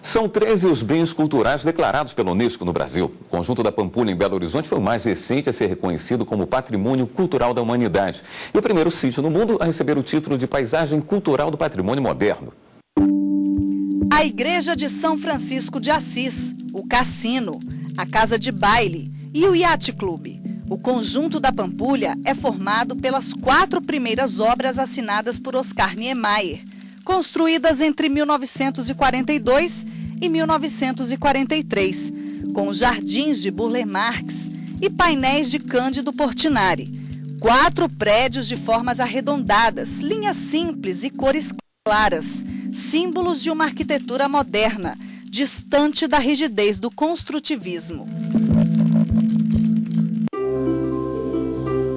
São 13 os bens culturais declarados pela Unesco no Brasil. O Conjunto da Pampulha, em Belo Horizonte, foi o mais recente a ser reconhecido como Patrimônio Cultural da Humanidade e o primeiro sítio no mundo a receber o título de Paisagem Cultural do Patrimônio Moderno. A Igreja de São Francisco de Assis, o Cassino, a Casa de Baile e o Yacht Clube. O Conjunto da Pampulha é formado pelas 4 primeiras obras assinadas por Oscar Niemeyer, construídas entre 1942 e 1943, com jardins de Burle Marx e painéis de Cândido Portinari. 4 prédios de formas arredondadas, linhas simples e cores claras, símbolos de uma arquitetura moderna, distante da rigidez do construtivismo.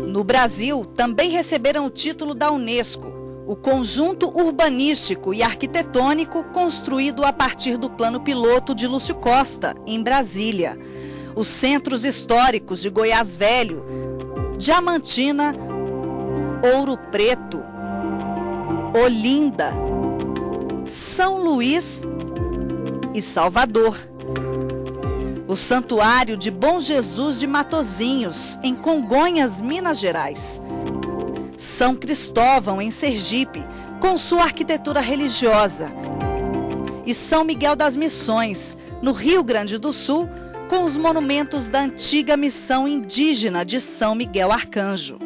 No Brasil, também receberam o título da Unesco, o conjunto urbanístico e arquitetônico construído a partir do plano piloto de Lúcio Costa, em Brasília. Os centros históricos de Goiás Velho, Diamantina, Ouro Preto, Olinda, São Luís e Salvador. O Santuário de Bom Jesus de Matozinhos, em Congonhas, Minas Gerais. São Cristóvão, em Sergipe, com sua arquitetura religiosa. E São Miguel das Missões, no Rio Grande do Sul, com os monumentos da antiga missão indígena de São Miguel Arcanjo.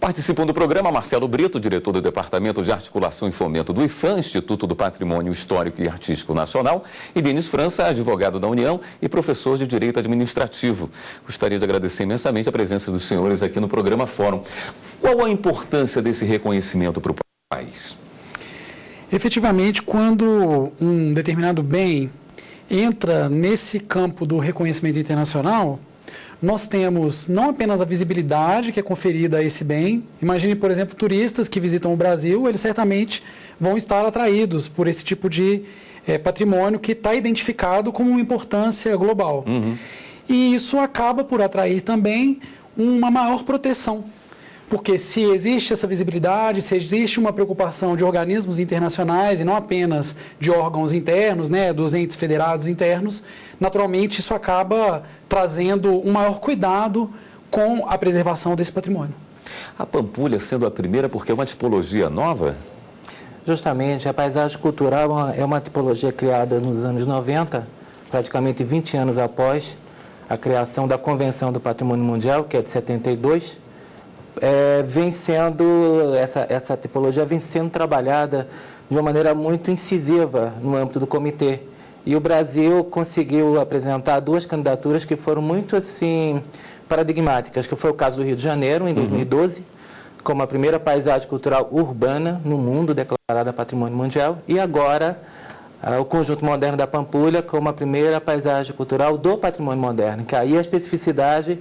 Participam do programa Marcelo Brito, diretor do Departamento de Articulação e Fomento do IFAM, Instituto do Patrimônio Histórico e Artístico Nacional, e Denis França, advogado da União e professor de Direito Administrativo. Gostaria de agradecer imensamente a presença dos senhores aqui no programa Fórum. Qual a importância desse reconhecimento para o país? Efetivamente, quando um determinado bem entra nesse campo do reconhecimento internacional, nós temos não apenas a visibilidade que é conferida a esse bem. Imagine, por exemplo, turistas que visitam o Brasil, eles certamente vão estar atraídos por esse tipo de patrimônio que está identificado como uma importância global. E isso acaba por atrair também uma maior proteção. Porque se existe essa visibilidade, se existe uma preocupação de organismos internacionais e não apenas de órgãos internos, né, dos entes federados internos, naturalmente isso acaba trazendo um maior cuidado com a preservação desse patrimônio. A Pampulha sendo a primeira porque é uma tipologia nova? Justamente, a paisagem cultural é uma tipologia criada nos anos 90, praticamente 20 anos após a criação da Convenção do Patrimônio Mundial, que é de 72. Essa tipologia vem sendo trabalhada de uma maneira muito incisiva no âmbito do comitê. E o Brasil conseguiu apresentar 2 candidaturas que foram muito assim paradigmáticas, que foi o caso do Rio de Janeiro, em 2012, como a primeira paisagem cultural urbana no mundo declarada Patrimônio Mundial, e agora o Conjunto Moderno da Pampulha como a primeira paisagem cultural do Patrimônio Moderno, que aí a especificidade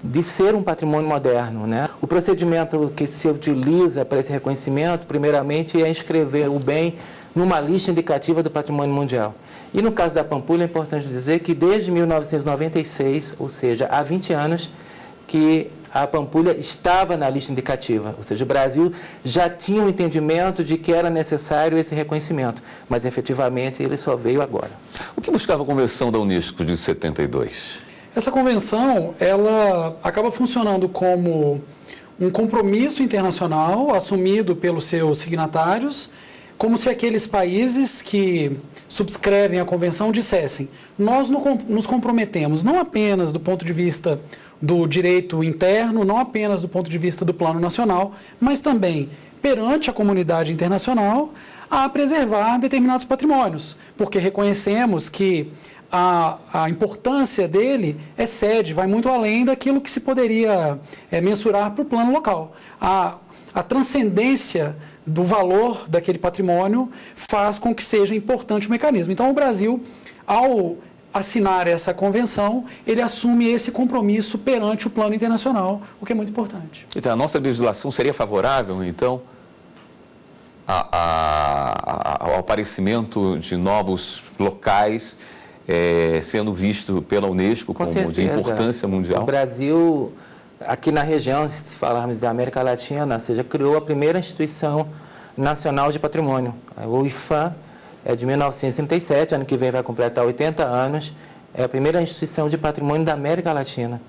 de ser um patrimônio moderno, né? O procedimento que se utiliza para esse reconhecimento, primeiramente, é inscrever o bem numa lista indicativa do patrimônio mundial. E no caso da Pampulha, é importante dizer que desde 1996, ou seja, há 20 anos, que a Pampulha estava na lista indicativa. Ou seja, o Brasil já tinha um entendimento de que era necessário esse reconhecimento, mas efetivamente ele só veio agora. O que buscava a Convenção da Unesco de 72? Essa convenção, ela acaba funcionando como um compromisso internacional assumido pelos seus signatários, como se aqueles países que subscrevem a convenção dissessem: nós nos comprometemos não apenas do ponto de vista do direito interno, não apenas do ponto de vista do plano nacional, mas também perante a comunidade internacional a preservar determinados patrimônios, porque reconhecemos que a importância dele excede, vai muito além daquilo que se poderia mensurar para o plano local. A transcendência do valor daquele patrimônio faz com que seja importante o mecanismo. Então, o Brasil, ao assinar essa convenção, ele assume esse compromisso perante o plano internacional, o que é muito importante. Então, a nossa legislação seria favorável, então, ao aparecimento de novos locais sendo visto pela Unesco como de importância mundial? O Brasil, aqui na região, se falarmos da América Latina, ou seja, criou a primeira instituição Nacional de Patrimônio. O IPHAN é de 1937, ano que vem vai completar 80 anos, é a primeira instituição de patrimônio da América Latina.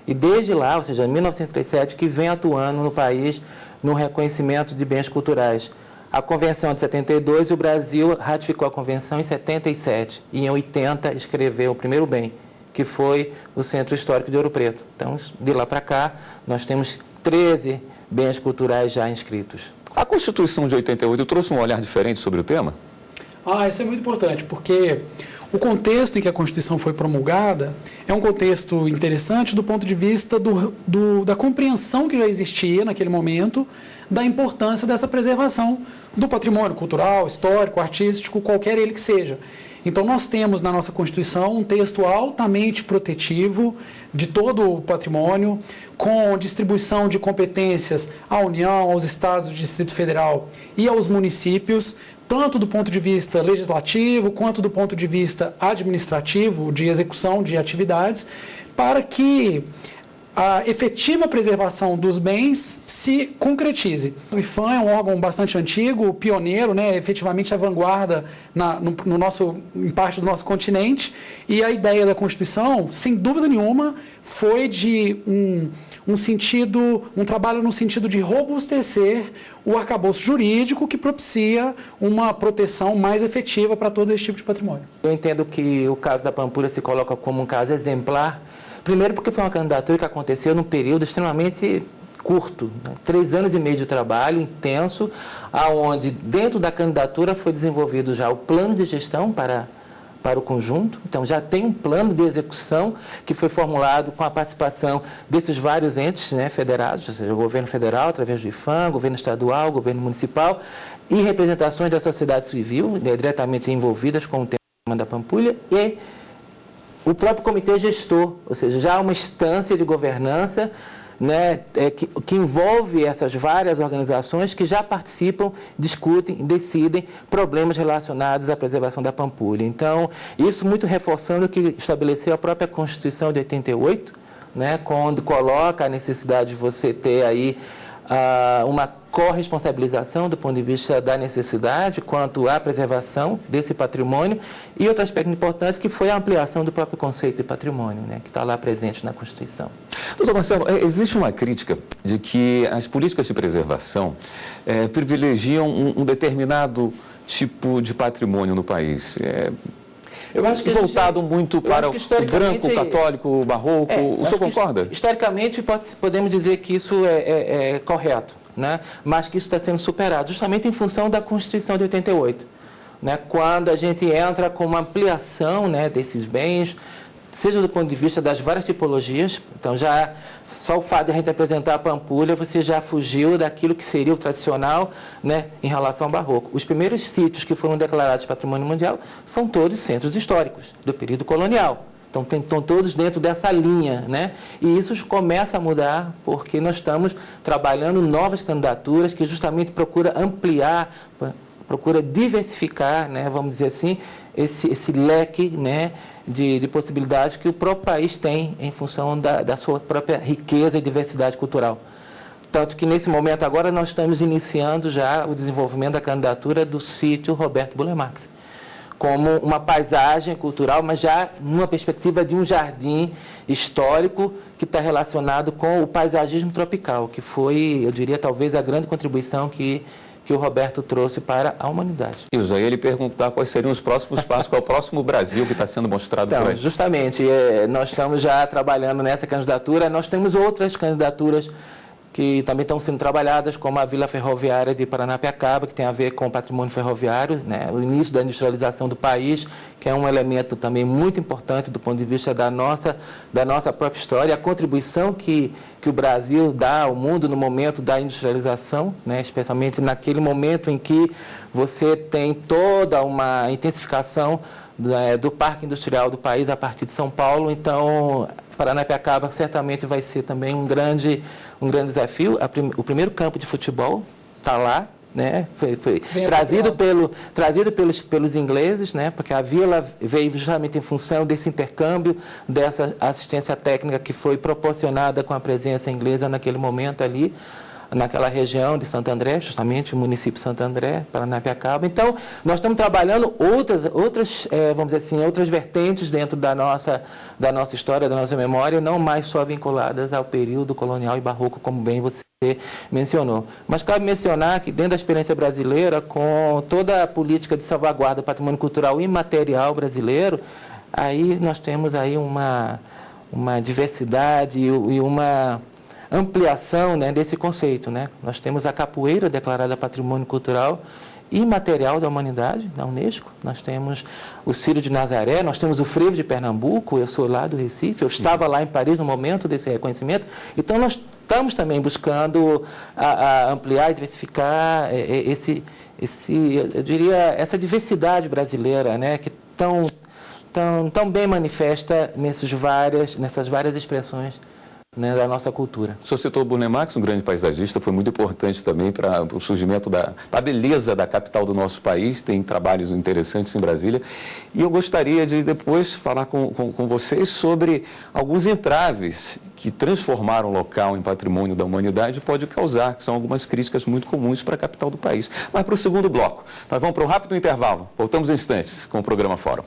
E desde lá, ou seja, 1937, que vem atuando no país no reconhecimento de bens culturais. A Convenção de 72, o Brasil ratificou a Convenção em 77 e em 80 escreveu o primeiro bem, que foi o Centro Histórico de Ouro Preto. Então, de lá para cá, nós temos 13 bens culturais já inscritos. A Constituição de 88 trouxe um olhar diferente sobre o tema? Isso é muito importante, porque o contexto em que a Constituição foi promulgada é um contexto interessante do ponto de vista da compreensão que já existia naquele momento da importância dessa preservação do patrimônio cultural, histórico, artístico, qualquer ele que seja. Então, nós temos na nossa Constituição um texto altamente protetivo de todo o patrimônio, com distribuição de competências à União, aos estados do Distrito Federal e aos municípios, tanto do ponto de vista legislativo, quanto do ponto de vista administrativo, de execução de atividades, para que a efetiva preservação dos bens se concretize. O IPHAN é um órgão bastante antigo, pioneiro, efetivamente a vanguarda em parte do nosso continente, e a ideia da Constituição, sem dúvida nenhuma, foi de um trabalho no sentido de robustecer o arcabouço jurídico que propicia uma proteção mais efetiva para todo esse tipo de patrimônio. Eu entendo que o caso da Pampulha se coloca como um caso exemplar. Primeiro porque foi uma candidatura que aconteceu num período extremamente curto, 3 anos e meio de trabalho intenso, aonde dentro da candidatura foi desenvolvido já o plano de gestão para o conjunto. Então já tem um plano de execução que foi formulado com a participação desses vários entes federados, ou seja, o governo federal através do IPHAN, governo estadual, governo municipal e representações da sociedade civil diretamente envolvidas com o tema da Pampulha e o próprio comitê gestor, ou seja, já há uma instância de governança que envolve essas várias organizações que já participam, discutem, decidem problemas relacionados à preservação da Pampulha. Então, isso muito reforçando o que estabeleceu a própria Constituição de 88, quando coloca a necessidade de você ter aí uma corresponsabilização do ponto de vista da necessidade quanto à preservação desse patrimônio e outro aspecto importante que foi a ampliação do próprio conceito de patrimônio, que está lá presente na Constituição. Doutor Marcelo, existe uma crítica de que as políticas de preservação privilegiam um determinado tipo de patrimônio no país. Eu acho que voltado muito para o branco, católico, barroco. O senhor concorda? Historicamente, podemos dizer que isso é correto, mas que isso está sendo superado, justamente em função da Constituição de 88. Quando a gente entra com uma ampliação desses bens, seja do ponto de vista das várias tipologias, então já só o fato de a gente apresentar a Pampulha, você já fugiu daquilo que seria o tradicional em relação ao barroco. Os primeiros sítios que foram declarados patrimônio mundial são todos centros históricos, do período colonial. Então, estão todos dentro dessa linha, E isso começa a mudar porque nós estamos trabalhando novas candidaturas que justamente procura ampliar, procura diversificar, vamos dizer assim, esse leque, de possibilidades que o próprio país tem em função da sua própria riqueza e diversidade cultural. Tanto que, nesse momento agora, nós estamos iniciando já o desenvolvimento da candidatura do sítio Roberto Burle Marx, como uma paisagem cultural, mas já numa perspectiva de um jardim histórico que está relacionado com o paisagismo tropical, que foi, eu diria, talvez a grande contribuição que o Roberto trouxe para a humanidade. E eu já ia lhe perguntar quais seriam os próximos passos, qual é o próximo Brasil que está sendo mostrado por aí. Justamente, nós estamos já trabalhando nessa candidatura, nós temos outras candidaturas que também estão sendo trabalhadas, como a Vila Ferroviária de Paranapiacaba, que tem a ver com o patrimônio ferroviário, o início da industrialização do país, que é um elemento também muito importante do ponto de vista da nossa própria história, a contribuição que o Brasil dá ao mundo no momento da industrialização, especialmente naquele momento em que você tem toda uma intensificação do parque industrial do país a partir de São Paulo. Então, Paranapiacaba certamente vai ser também um grande desafio. O primeiro campo de futebol está lá, foi trazido pelos ingleses, porque a vila veio justamente em função desse intercâmbio, dessa assistência técnica que foi proporcionada com a presença inglesa naquele momento ali. naquela região de Santo André, justamente o município de Santo André, Paranapiacaba. Então, nós estamos trabalhando vamos dizer assim, outras vertentes dentro da nossa história, da nossa memória, não mais só vinculadas ao período colonial e barroco, como bem você mencionou. Mas cabe mencionar que dentro da experiência brasileira, com toda a política de salvaguarda do patrimônio cultural imaterial brasileiro, aí nós temos aí uma diversidade e uma ampliação, né, desse conceito, né? Nós temos a capoeira declarada Patrimônio Cultural Imaterial da Humanidade, da Unesco. Nós temos o Círio de Nazaré, nós temos o frevo de Pernambuco, eu sou lá do Recife, eu estava lá em Paris no momento desse reconhecimento. Então, nós estamos também buscando ampliar e diversificar eu diria, essa diversidade brasileira, né, que tão bem manifesta nessas várias expressões, né, da nossa cultura. O senhor citou o Burle Marx, um grande paisagista, foi muito importante também para o surgimento da beleza da capital do nosso país, tem trabalhos interessantes em Brasília. E eu gostaria de depois falar com vocês sobre alguns entraves que transformar um local em patrimônio da humanidade pode causar, que são algumas críticas muito comuns para a capital do país. Mas para o segundo bloco, nós vamos para um rápido intervalo. Voltamos em instantes com o programa Fórum.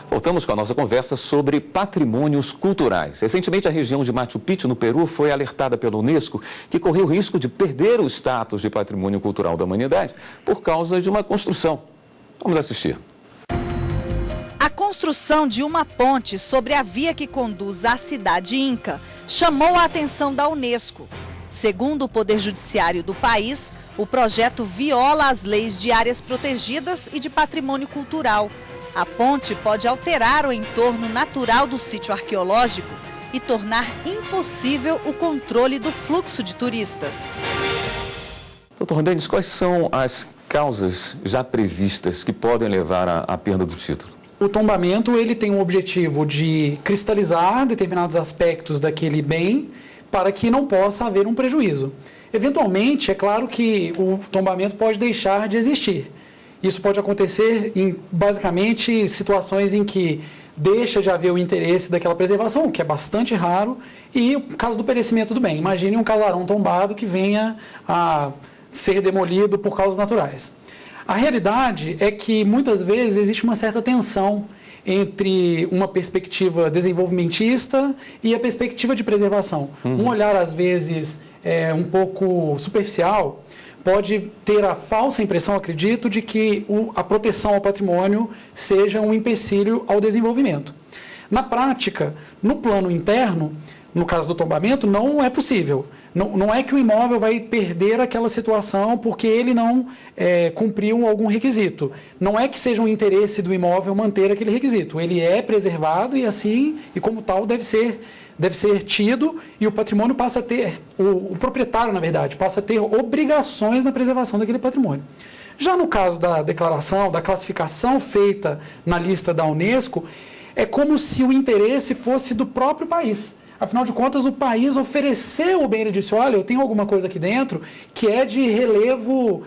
Voltamos com a nossa conversa sobre patrimônios culturais. Recentemente, a região de Machu Picchu, no Peru, foi alertada pela Unesco que correu o risco de perder o status de patrimônio cultural da humanidade por causa de uma construção. Vamos assistir. A construção de uma ponte sobre a via que conduz à cidade Inca chamou a atenção da Unesco. Segundo o Poder Judiciário do país, o projeto viola as leis de áreas protegidas e de patrimônio cultural. A ponte pode alterar o entorno natural do sítio arqueológico e tornar impossível o controle do fluxo de turistas. Doutor Denis, quais são as causas já previstas que podem levar à perda do título? O tombamento ele tem o objetivo de cristalizar determinados aspectos daquele bem para que não possa haver um prejuízo. Eventualmente, é claro que o tombamento pode deixar de existir. Isso pode acontecer em, basicamente, situações em que deixa de haver o interesse daquela preservação, o que é bastante raro, e o caso do perecimento do bem. Imagine um casarão tombado que venha a ser demolido por causas naturais. A realidade é que, muitas vezes, existe uma certa tensão entre uma perspectiva desenvolvimentista e a perspectiva de preservação. Um olhar, às vezes, um pouco superficial, pode ter a falsa impressão, acredito, de que a proteção ao patrimônio seja um empecilho ao desenvolvimento. Na prática, no plano interno, no caso do tombamento, não é possível. Não é que o imóvel vai perder aquela situação porque ele não cumpriu algum requisito. Não é que seja um interesse do imóvel manter aquele requisito. Ele é preservado e assim, e como tal, deve ser tido, e o patrimônio passa a ter, o proprietário, na verdade, passa a ter obrigações na preservação daquele patrimônio. Já no caso da declaração, da classificação feita na lista da Unesco, é como se o interesse fosse do próprio país. Afinal de contas, o país ofereceu o bem, ele disse, olha, eu tenho alguma coisa aqui dentro que é de relevo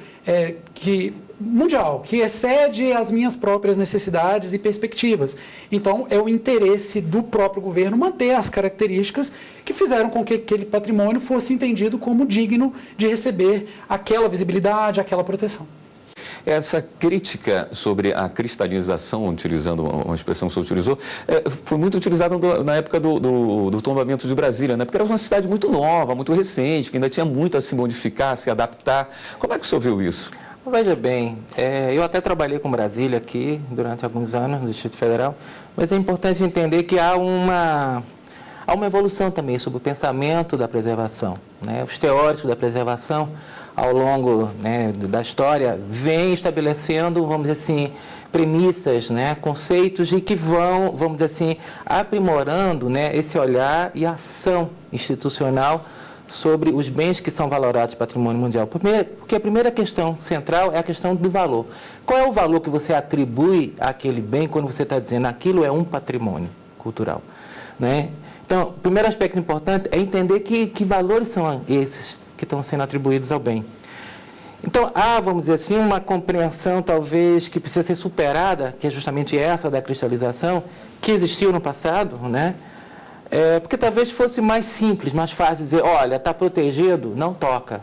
mundial, que excede as minhas próprias necessidades e perspectivas. Então, é o interesse do próprio governo manter as características que fizeram com que aquele patrimônio fosse entendido como digno de receber aquela visibilidade, aquela proteção. Essa crítica sobre a cristalização, utilizando uma expressão que você utilizou, foi muito utilizada na época do tombamento de Brasília, né? Porque era uma cidade muito nova, muito recente, que ainda tinha muito a se modificar, a se adaptar. Como é que o senhor viu isso? Veja bem, eu até trabalhei com Brasília aqui durante alguns anos no Distrito Federal, mas é importante entender que há uma evolução também sobre o pensamento da preservação, né? Os teóricos da preservação, ao longo, né, da história, vêm estabelecendo, vamos dizer assim, premissas, né, conceitos e que vão, vamos dizer assim, aprimorando, né, esse olhar e ação institucional sobre os bens que são valorados patrimônio mundial. Porque a primeira questão central é a questão do valor. Qual é o valor que você atribui àquele bem quando você está dizendo aquilo é um patrimônio cultural, né? Então, o primeiro aspecto importante é entender que valores são esses que estão sendo atribuídos ao bem. Então, há, vamos dizer assim, uma compreensão talvez que precisa ser superada, que é justamente essa da cristalização, que existiu no passado, né? Porque talvez fosse mais simples, mais fácil dizer, olha, está protegido, não toca,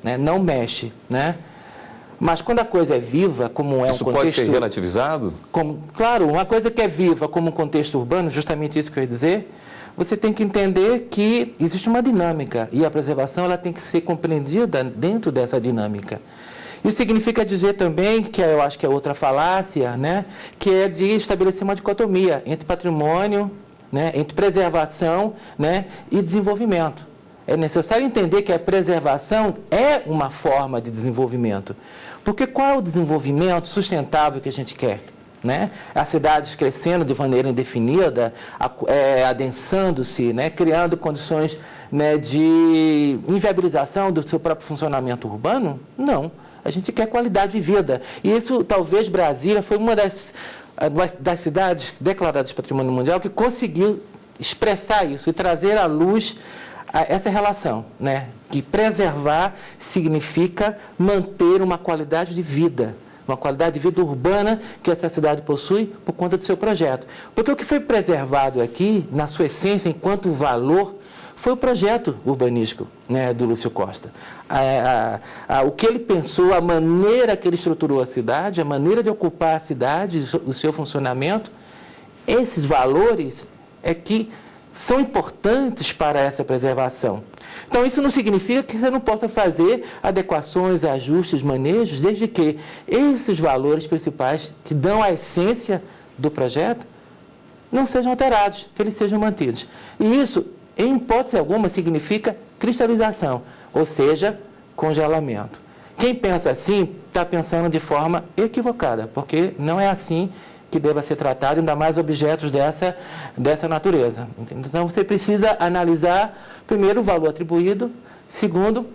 né? Não mexe, né? Mas quando a coisa é viva, como é um contexto... Isso pode ser relativizado? Claro, uma coisa que é viva como um contexto urbano, justamente isso que eu ia dizer, você tem que entender que existe uma dinâmica e a preservação ela tem que ser compreendida dentro dessa dinâmica. Isso significa dizer também, que eu acho que é outra falácia, né, que é de estabelecer uma dicotomia entre patrimônio, né, entre preservação, né, e desenvolvimento. É necessário entender que a preservação é uma forma de desenvolvimento. Porque qual é o desenvolvimento sustentável que a gente quer? Né? As cidades crescendo de maneira indefinida, adensando-se, né? Criando condições, né, de inviabilização do seu próprio funcionamento urbano? Não. A gente quer qualidade de vida. E isso, talvez, Brasília foi uma das cidades declaradas de Patrimônio Mundial que conseguiu expressar isso e trazer à luz essa relação, né? Que preservar significa manter uma qualidade de vida. Uma qualidade de vida urbana que essa cidade possui por conta do seu projeto. Porque o que foi preservado aqui, na sua essência, enquanto valor, foi o projeto urbanístico, né, do Lúcio Costa. O que ele pensou, a maneira que ele estruturou a cidade, a maneira de ocupar a cidade, o seu funcionamento, esses valores é que são importantes para essa preservação. Então, isso não significa que você não possa fazer adequações, ajustes, manejos, desde que esses valores principais que dão a essência do projeto não sejam alterados, que eles sejam mantidos. E isso, em hipótese alguma, significa cristalização, ou seja, congelamento. Quem pensa assim está pensando de forma equivocada, porque não é assim que deva ser tratado, ainda mais objetos dessa natureza. Então, você precisa analisar, primeiro, o valor atribuído, segundo,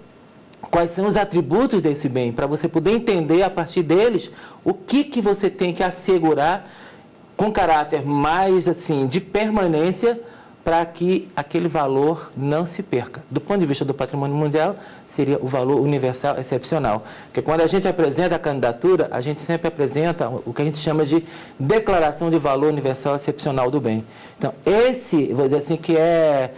quais são os atributos desse bem, para você poder entender, a partir deles, o que você tem que assegurar com caráter mais, assim, de permanência, para que aquele valor não se perca. Do ponto de vista do patrimônio mundial, seria o valor universal excepcional. Porque quando a gente apresenta a candidatura, a gente sempre apresenta o que a gente chama de declaração de valor universal excepcional do bem. Então, esse, vou dizer assim, que é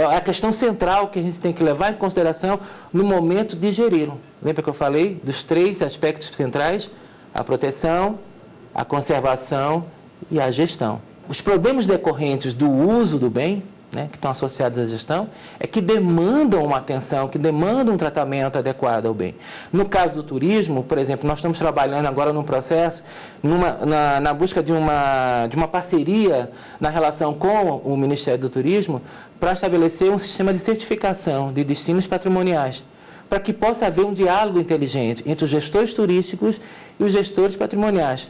a questão central que a gente tem que levar em consideração no momento de geri-lo. Lembra que eu falei dos 3 aspectos centrais? A proteção, a conservação e a gestão. Os problemas decorrentes do uso do bem, né, que estão associados à gestão, é que demandam uma atenção, que demandam um tratamento adequado ao bem. No caso do turismo, por exemplo, nós estamos trabalhando agora num processo, na busca de uma parceria na relação com o Ministério do Turismo, para estabelecer um sistema de certificação de destinos patrimoniais, para que possa haver um diálogo inteligente entre os gestores turísticos e os gestores patrimoniais.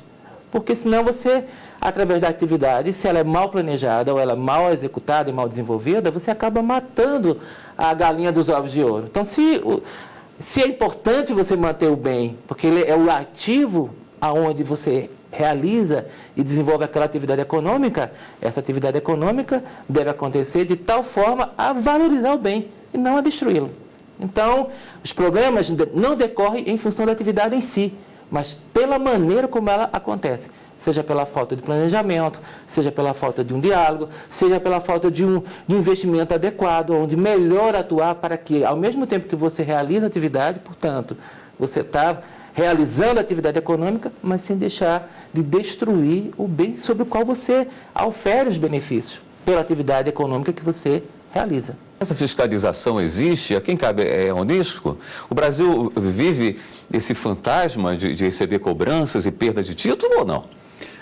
Porque senão você, através da atividade, se ela é mal planejada ou ela é mal executada e mal desenvolvida, você acaba matando a galinha dos ovos de ouro. Então, se é importante você manter o bem, porque ele é o ativo aonde você realiza e desenvolve aquela atividade econômica, essa atividade econômica deve acontecer de tal forma a valorizar o bem e não a destruí-lo. Então, os problemas não decorrem em função da atividade em si, mas pela maneira como ela acontece, seja pela falta de planejamento, seja pela falta de um diálogo, seja pela falta de um investimento adequado, onde melhor atuar para que, ao mesmo tempo que você realiza a atividade, portanto, você está realizando a atividade econômica, mas sem deixar de destruir o bem sobre o qual você aufere os benefícios pela atividade econômica que você realiza. Essa fiscalização existe? A quem cabe é a Unesco? O Brasil vive esse fantasma de receber cobranças e perda de título ou não?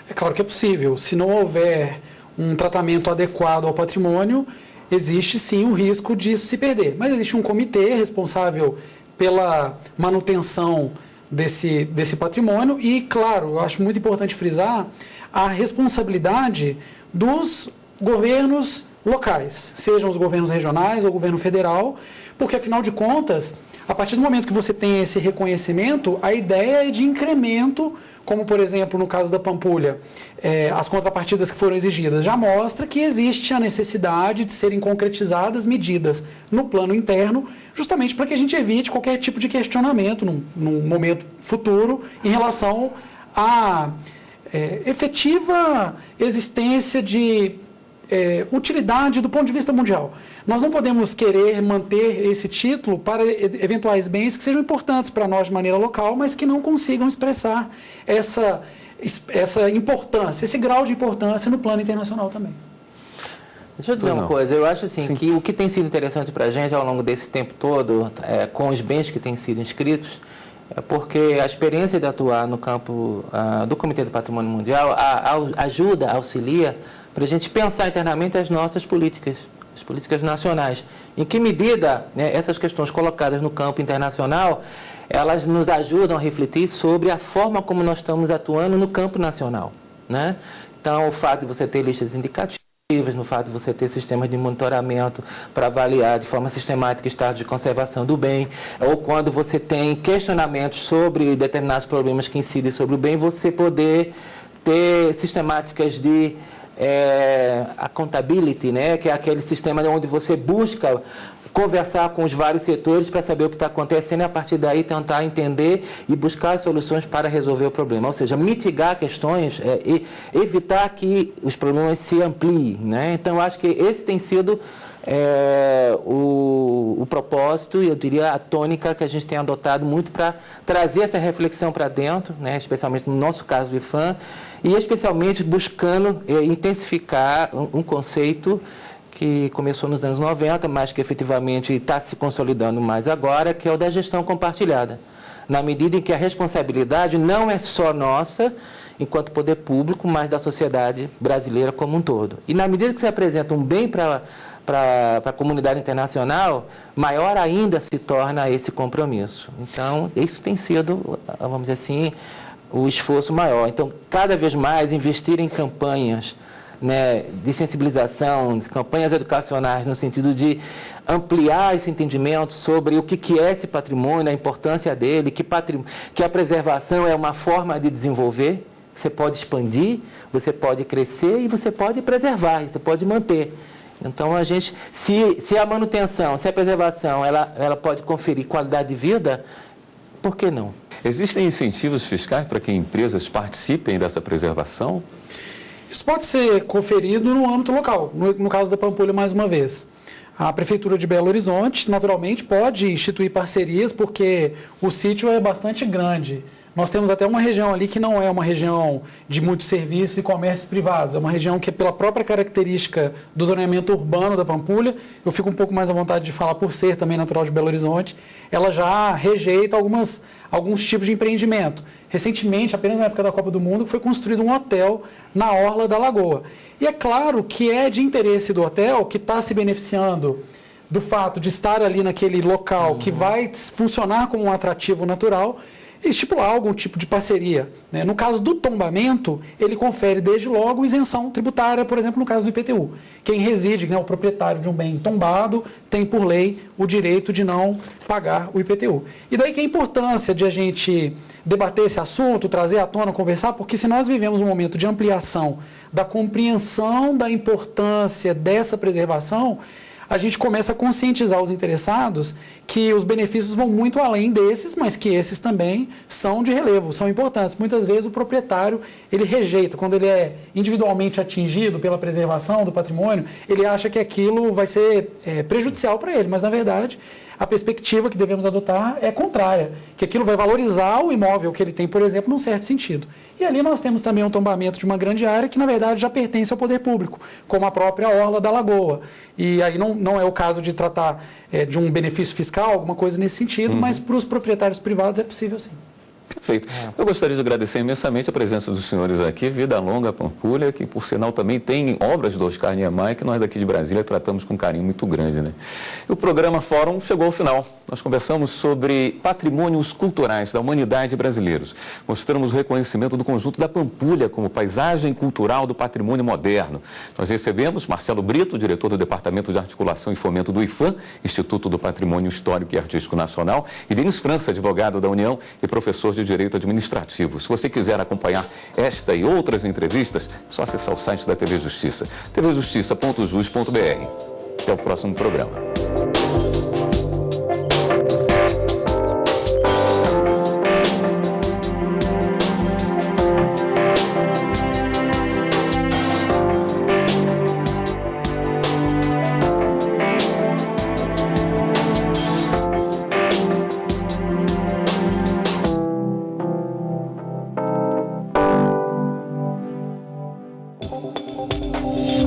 É claro que é possível. Se não houver um tratamento adequado ao patrimônio, existe sim o risco disso se perder. Mas existe um comitê responsável pela manutenção desse patrimônio e, claro, eu acho muito importante frisar a responsabilidade dos governos locais, sejam os governos regionais ou o governo federal, porque, afinal de contas, a partir do momento que você tem esse reconhecimento, a ideia é de incremento, como, por exemplo, no caso da Pampulha, as contrapartidas que foram exigidas, já mostra que existe a necessidade de serem concretizadas medidas no plano interno, justamente para que a gente evite qualquer tipo de questionamento num momento futuro em relação à efetiva existência de utilidade do ponto de vista mundial. Nós não podemos querer manter esse título para eventuais bens que sejam importantes para nós de maneira local, mas que não consigam expressar essa importância, esse grau de importância no plano internacional também. Deixa eu dizer uma coisa, eu acho assim, que o que tem sido interessante para a gente ao longo desse tempo todo, com os bens que têm sido inscritos, é porque a experiência de atuar no campo do Comitê do Patrimônio Mundial ajuda, auxilia, para a gente pensar internamente as nossas políticas, as políticas nacionais. Em que medida, né, essas questões colocadas no campo internacional, elas nos ajudam a refletir sobre a forma como nós estamos atuando no campo nacional, né? Então, o fato de você ter listas indicativas, no fato de você ter sistemas de monitoramento para avaliar de forma sistemática o estado de conservação do bem, ou quando você tem questionamentos sobre determinados problemas que incidem sobre o bem, você poder ter sistemáticas de accountability, né? Que é aquele sistema onde você busca conversar com os vários setores para saber o que está acontecendo e, a partir daí, tentar entender e buscar soluções para resolver o problema. Ou seja, mitigar questões e evitar que os problemas se ampliem, né? Então, eu acho que esse tem sido o propósito, e eu diria a tônica que a gente tem adotado muito para trazer essa reflexão para dentro, né? Especialmente no nosso caso do IPHAN, e especialmente buscando intensificar um conceito que começou nos anos 90, mas que efetivamente está se consolidando mais agora, que é o da gestão compartilhada. Na medida em que a responsabilidade não é só nossa, enquanto poder público, mas da sociedade brasileira como um todo. E na medida que você apresenta um bem para a comunidade internacional, maior ainda se torna esse compromisso. Então, isso tem sido, vamos dizer assim, o esforço maior. Então, cada vez mais investir em campanhas, né, de sensibilização, de campanhas educacionais, no sentido de ampliar esse entendimento sobre o que é esse patrimônio, a importância dele, que a preservação é uma forma de desenvolver, você pode expandir, você pode crescer e você pode preservar, você pode manter. Então, a gente, se a manutenção, se a preservação, ela pode conferir qualidade de vida, por que não? Existem incentivos fiscais para que empresas participem dessa preservação? Isso pode ser conferido no âmbito local, no caso da Pampulha, mais uma vez. A Prefeitura de Belo Horizonte, naturalmente, pode instituir parcerias, porque o sítio é bastante grande. Nós temos até uma região ali que não é uma região de muitos serviços e comércios privados. É uma região que, pela própria característica do zoneamento urbano da Pampulha, eu fico um pouco mais à vontade de falar por ser também natural de Belo Horizonte, ela já rejeita alguns tipos de empreendimento. Recentemente, apenas na época da Copa do Mundo, foi construído um hotel na orla da lagoa. E é claro que é de interesse do hotel, que está se beneficiando do fato de estar ali naquele local que vai funcionar como um atrativo natural, estipular algum tipo de parceria, né? No caso do tombamento, ele confere desde logo isenção tributária, por exemplo, no caso do IPTU. Quem reside, né, o proprietário de um bem tombado, tem por lei o direito de não pagar o IPTU. E daí que a importância de a gente debater esse assunto, trazer à tona, conversar, porque se nós vivemos um momento de ampliação da compreensão da importância dessa preservação, a gente começa a conscientizar os interessados que os benefícios vão muito além desses, mas que esses também são de relevo, são importantes. Muitas vezes o proprietário, ele rejeita, quando ele é individualmente atingido pela preservação do patrimônio, ele acha que aquilo vai ser prejudicial para ele, mas na verdade a perspectiva que devemos adotar é contrária, que aquilo vai valorizar o imóvel que ele tem, por exemplo, num certo sentido. E ali nós temos também um tombamento de uma grande área que, na verdade, já pertence ao poder público, como a própria orla da lagoa. E aí não é o caso de tratar de um benefício fiscal, alguma coisa nesse sentido, mas para os proprietários privados é possível sim. Perfeito. Eu gostaria de agradecer imensamente a presença dos senhores aqui, Vida Longa Pampulha, que por sinal também tem obras do Oscar Niemeyer, que nós daqui de Brasília tratamos com um carinho muito grande, né? E o programa Fórum chegou ao final. Nós conversamos sobre patrimônios culturais da humanidade brasileiros. Mostramos o reconhecimento do conjunto da Pampulha como paisagem cultural do patrimônio moderno. Nós recebemos Marcelo Brito, diretor do Departamento de Articulação e Fomento do IPHAN, Instituto do Patrimônio Histórico e Artístico Nacional, e Denis França, advogado da União e professor de Direito Administrativo. Se você quiser acompanhar esta e outras entrevistas, é só acessar o site da TV Justiça, tvjustiça.jus.br. Até o próximo programa. abraço.